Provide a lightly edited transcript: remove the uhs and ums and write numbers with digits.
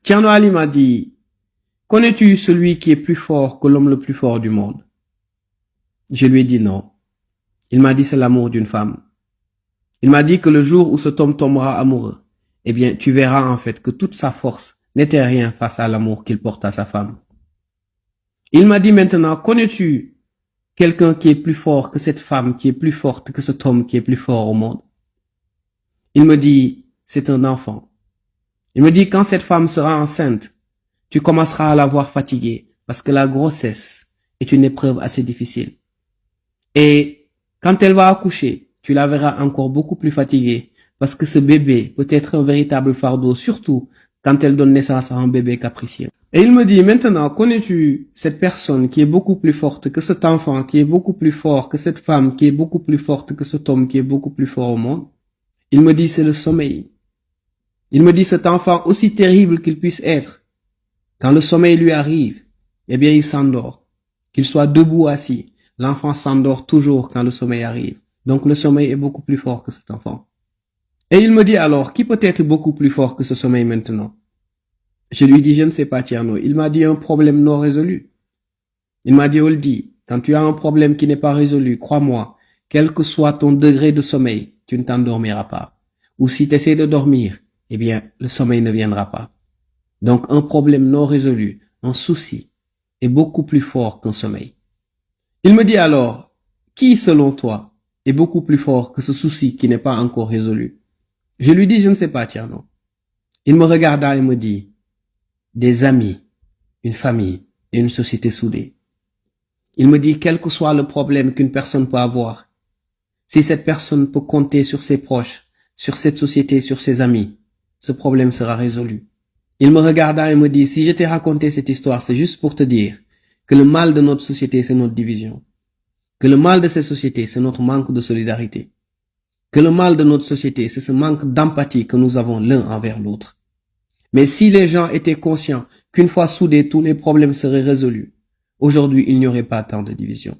Tierno Ali m'a dit, connais-tu celui qui est plus fort que l'homme le plus fort du monde? Je lui ai dit non. Il m'a dit c'est l'amour d'une femme. Il m'a dit que le jour où cet homme tombera amoureux, eh bien, tu verras en fait que toute sa force n'était rien face à l'amour qu'il porte à sa femme. Il m'a dit maintenant, connais-tu quelqu'un qui est plus fort que cette femme, qui est plus forte que cet homme qui est plus fort au monde? Il me dit, c'est un enfant. Il me dit, quand cette femme sera enceinte, tu commenceras à la voir fatiguée parce que la grossesse est une épreuve assez difficile. Et quand elle va accoucher, tu la verras encore beaucoup plus fatiguée parce que ce bébé peut être un véritable fardeau, surtout quand elle donne naissance à un bébé capricieux. Et il me dit, maintenant, connais-tu cette personne qui est beaucoup plus forte que cet enfant, qui est beaucoup plus fort que cette femme, qui est beaucoup plus forte que cet homme, qui est beaucoup plus fort au monde? Il me dit, c'est le sommeil. Il me dit, cet enfant, aussi terrible qu'il puisse être, quand le sommeil lui arrive, eh bien, il s'endort. Qu'il soit debout ou assis, l'enfant s'endort toujours quand le sommeil arrive. Donc, le sommeil est beaucoup plus fort que cet enfant. Et il me dit alors, qui peut être beaucoup plus fort que ce sommeil maintenant? Je lui dis, je ne sais pas, Tierno. Il m'a dit un problème non résolu. Il m'a dit, Oldie, quand tu as un problème qui n'est pas résolu, crois-moi, quel que soit ton degré de sommeil, tu ne t'endormiras pas. Ou si tu essaies de dormir, eh bien, le sommeil ne viendra pas. Donc, un problème non résolu, un souci, est beaucoup plus fort qu'un sommeil. Il me dit alors, qui, selon toi, est beaucoup plus fort que ce souci qui n'est pas encore résolu? Je lui dis, je ne sais pas, Tierno. Il me regarda et me dit, des amis, une famille et une société soudée. Il me dit, quel que soit le problème qu'une personne peut avoir, si cette personne peut compter sur ses proches, sur cette société, sur ses amis, ce problème sera résolu. Il me regarda et me dit, si je t'ai raconté cette histoire, c'est juste pour te dire que le mal de notre société, c'est notre division. Que le mal de cette société, c'est notre manque de solidarité. Que le mal de notre société, c'est ce manque d'empathie que nous avons l'un envers l'autre. Mais si les gens étaient conscients qu'une fois soudés, tous les problèmes seraient résolus, aujourd'hui, il n'y aurait pas tant de division.